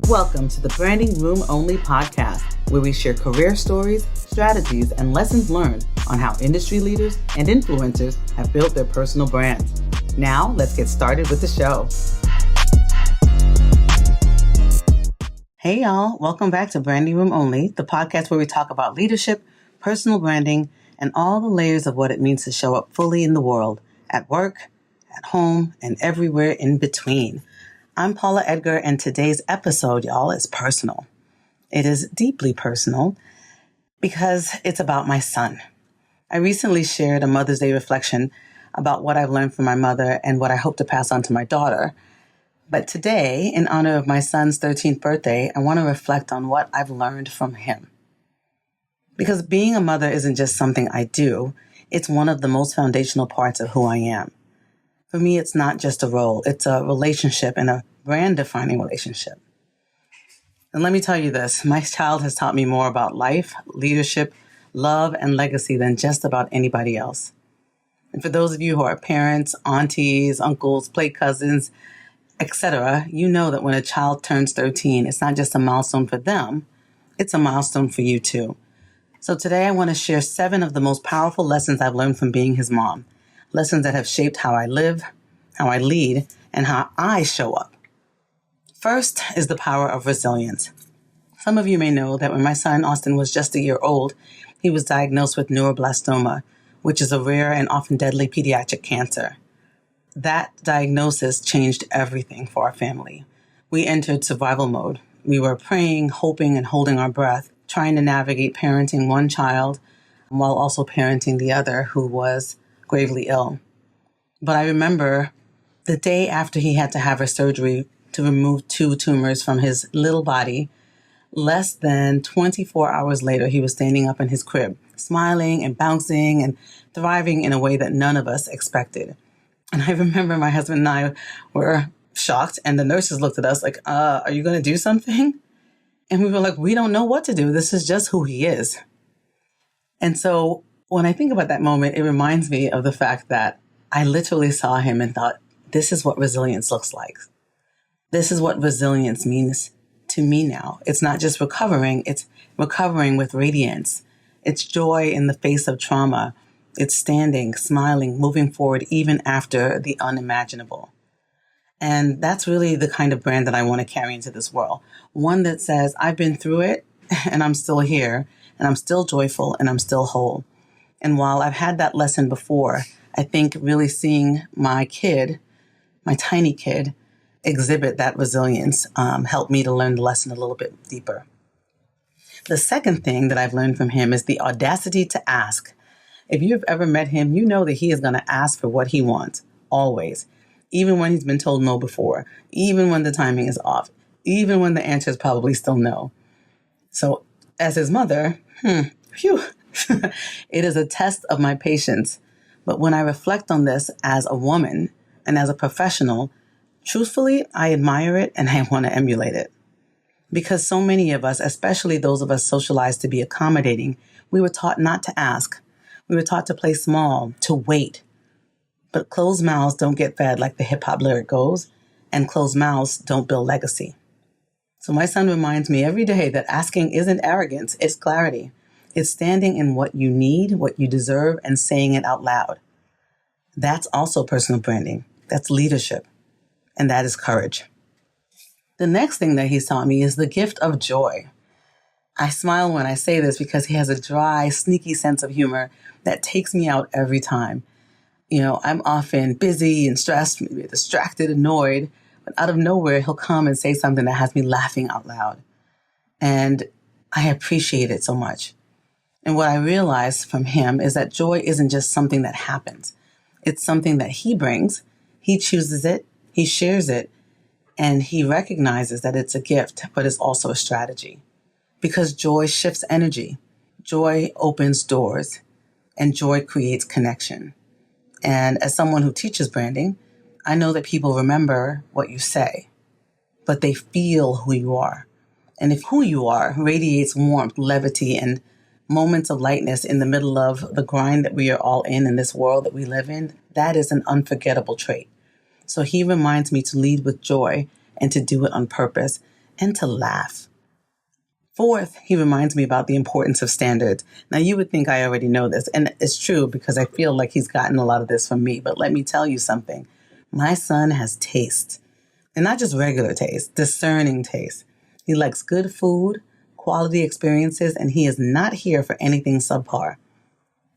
Welcome to the Branding Room Only podcast, where we share career stories, strategies, and lessons learned on how industry leaders and influencers have built their personal brands. Now, let's get started with the show. Hey, y'all. Welcome back to Branding Room Only, the podcast where we talk about leadership, personal branding, and all the layers of what it means to show up fully in the world, at work, at home, and everywhere in between. I'm Paula Edgar, and today's episode, y'all, is personal. It is deeply personal because it's about my son. I recently shared a Mother's Day reflection about what I've learned from my mother and what I hope to pass on to my daughter. But today, in honor of my son's 13th birthday, I want to reflect on what I've learned from him. Because being a mother isn't just something I do, it's one of the most foundational parts of who I am. For me, it's not just a role, it's a relationship and a brand-defining relationship. And let me tell you this, my child has taught me more about life, leadership, love, and legacy than just about anybody else. And for those of you who are parents, aunties, uncles, play cousins, etc., you know that when a child turns 13, it's not just a milestone for them, it's a milestone for you too. So today I want to share 7 of the most powerful lessons I've learned from being his mom. Lessons that have shaped how I live, how I lead, and how I show up. First is the power of resilience. Some of you may know that when my son Austin was just a year old, he was diagnosed with neuroblastoma, which is a rare and often deadly pediatric cancer. That diagnosis changed everything for our family. We entered survival mode. We were praying, hoping, and holding our breath, trying to navigate parenting one child while also parenting the other who was gravely ill. But I remember the day after he had to have a surgery to remove 2 tumors from his little body, less than 24 hours later, he was standing up in his crib, smiling and bouncing and thriving in a way that none of us expected. And I remember my husband and I were shocked, and the nurses looked at us like, are you going to do something? And we were like, we don't know what to do. This is just who he is. And so when I think about that moment, it reminds me of the fact that I literally saw him and thought, this is what resilience looks like. This is what resilience means to me now. It's not just recovering, it's recovering with radiance. It's joy in the face of trauma. It's standing, smiling, moving forward even after the unimaginable. And that's really the kind of brand that I want to carry into this world. One that says, I've been through it and I'm still here and I'm still joyful and I'm still whole. And while I've had that lesson before, I think really seeing my kid, my tiny kid, exhibit that resilience helped me to learn the lesson a little bit deeper. The second thing that I've learned from him is the audacity to ask. If you've ever met him, you know that he is going to ask for what he wants, always, even when he's been told no before, even when the timing is off, even when the answer is probably still no. So as his mother, it is a test of my patience. But when I reflect on this as a woman and as a professional, truthfully, I admire it and I want to emulate it. Because so many of us, especially those of us socialized to be accommodating, we were taught not to ask. We were taught to play small, to wait. But closed mouths don't get fed like the hip hop lyric goes, and closed mouths don't build legacy. So my son reminds me every day that asking isn't arrogance, it's clarity. It's standing in what you need, what you deserve, and saying it out loud. That's also personal branding. That's leadership. And that is courage. The next thing that he's taught me is the gift of joy. I smile when I say this because he has a dry, sneaky sense of humor that takes me out every time. You know, I'm often busy and stressed, maybe distracted, annoyed, but out of nowhere, he'll come and say something that has me laughing out loud. And I appreciate it so much. And what I realized from him is that joy isn't just something that happens. It's something that he brings. He chooses it. He shares it. And he recognizes that it's a gift, but it's also a strategy. Because joy shifts energy. Joy opens doors. And joy creates connection. And as someone who teaches branding, I know that people remember what you say, but they feel who you are. And if who you are radiates warmth, levity, and moments of lightness in the middle of the grind that we are all in this world that we live in, that is an unforgettable trait. So he reminds me to lead with joy and to do it on purpose and to laugh. Fourth, he reminds me about the importance of standards. Now, you would think I already know this, and it's true because I feel like he's gotten a lot of this from me. But let me tell you something. My son has taste, and not just regular taste, discerning taste. He likes good food, quality experiences, and he is not here for anything subpar.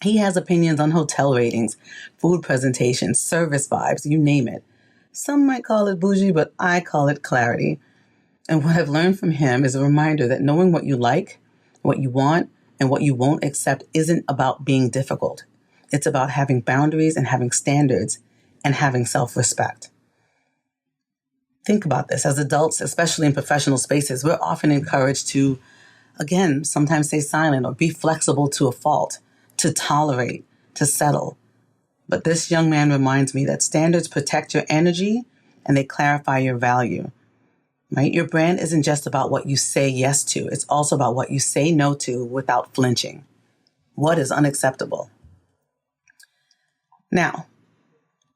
He has opinions on hotel ratings, food presentations, service vibes, you name it. Some might call it bougie, but I call it clarity. And what I've learned from him is a reminder that knowing what you like, what you want, and what you won't accept isn't about being difficult. It's about having boundaries and having standards and having self-respect. Think about this. As adults, especially in professional spaces, we're often encouraged to, again, sometimes stay silent or be flexible to a fault, to tolerate, to settle. But this young man reminds me that standards protect your energy and they clarify your value. Right? Your brand isn't just about what you say yes to. It's also about what you say no to without flinching. What is unacceptable? Now,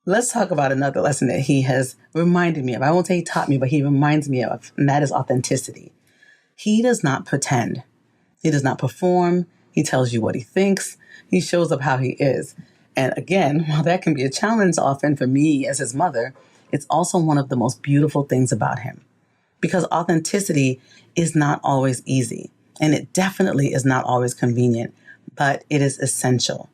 let's talk about another lesson that he has reminded me of. I won't say he taught me, but he reminds me of, and that is authenticity. He does not pretend. He does not perform. He tells you what he thinks. He shows up how he is. And again, while that can be a challenge often for me as his mother, it's also one of the most beautiful things about him. Because authenticity is not always easy, and it definitely is not always convenient, but it is essential.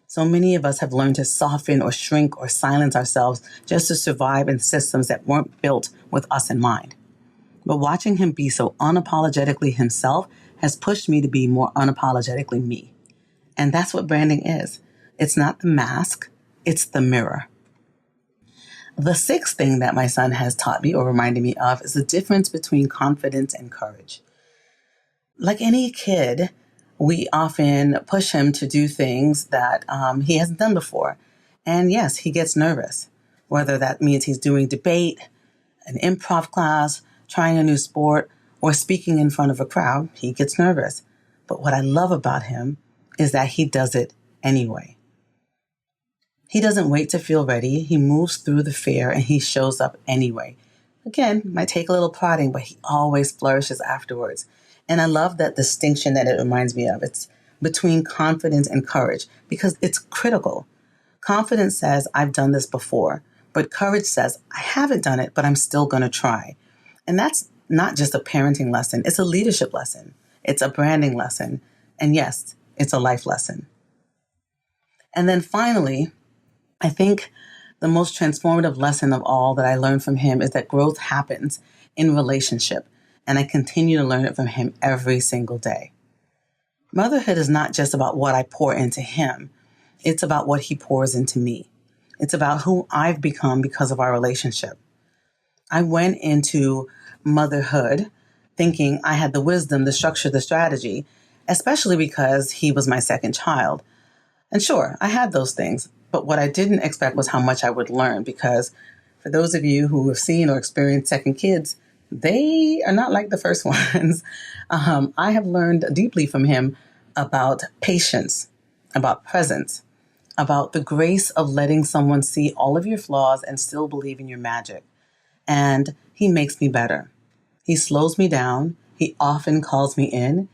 So many of us have learned to soften or shrink or silence ourselves just to survive in systems that weren't built with us in mind. But watching him be so unapologetically himself has pushed me to be more unapologetically me. And that's what branding is. It's not the mask, it's the mirror. The sixth thing that my son has taught me or reminded me of is the difference between confidence and courage. Like any kid, we often push him to do things that he hasn't done before. And yes, he gets nervous, whether that means he's doing debate, an improv class, trying a new sport, or speaking in front of a crowd. He gets nervous. But what I love about him is that he does it anyway. He doesn't wait to feel ready. He moves through the fear and he shows up anyway. Again, might take a little prodding, but he always flourishes afterwards. And I love that distinction that it reminds me of. It's between confidence and courage because it's critical. Confidence says, I've done this before, but courage says, I haven't done it, but I'm still going to try. And that's not just a parenting lesson. It's a leadership lesson. It's a branding lesson. And yes, it's a life lesson. And then finally, I think the most transformative lesson of all that I learned from him is that growth happens in relationship, and I continue to learn it from him every single day. Motherhood is not just about what I pour into him. It's about what he pours into me. It's about who I've become because of our relationship. I went into motherhood thinking I had the wisdom, the structure, the strategy, especially because he was my second child. And sure, I had those things. But what I didn't expect was how much I would learn, because for those of you who have seen or experienced second kids, they are not like the first ones. I have learned deeply from him about patience, about presence, about the grace of letting someone see all of your flaws and still believe in your magic. And he makes me better. He slows me down. He often calls me in.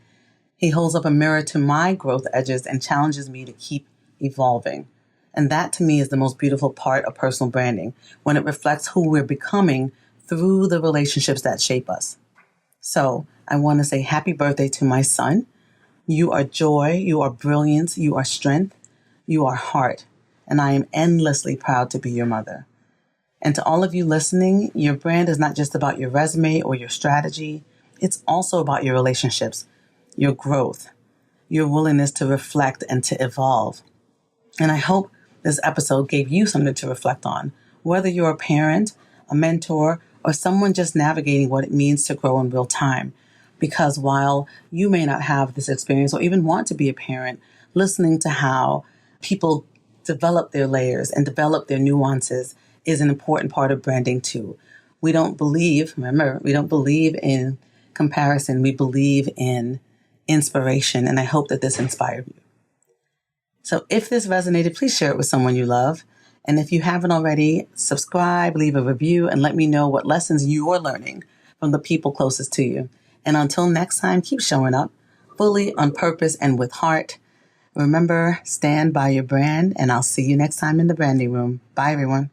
He holds up a mirror to my growth edges and challenges me to keep evolving. And that to me is the most beautiful part of personal branding, when it reflects who we're becoming through the relationships that shape us. So I want to say happy birthday to my son. You are joy, you are brilliance, you are strength, you are heart. And I am endlessly proud to be your mother. And to all of you listening, your brand is not just about your resume or your strategy. It's also about your relationships, your growth, your willingness to reflect and to evolve. And I hope this episode gave you something to reflect on, whether you're a parent, a mentor, or someone just navigating what it means to grow in real time. Because while you may not have this experience or even want to be a parent, listening to how people develop their layers and develop their nuances is an important part of branding too. We don't believe in comparison. We believe in inspiration. And I hope that this inspired you. So if this resonated, please share it with someone you love. And if you haven't already, subscribe, leave a review, and let me know what lessons you are learning from the people closest to you. And until next time, keep showing up fully on purpose and with heart. Remember, stand by your brand, and I'll see you next time in the branding room. Bye, everyone.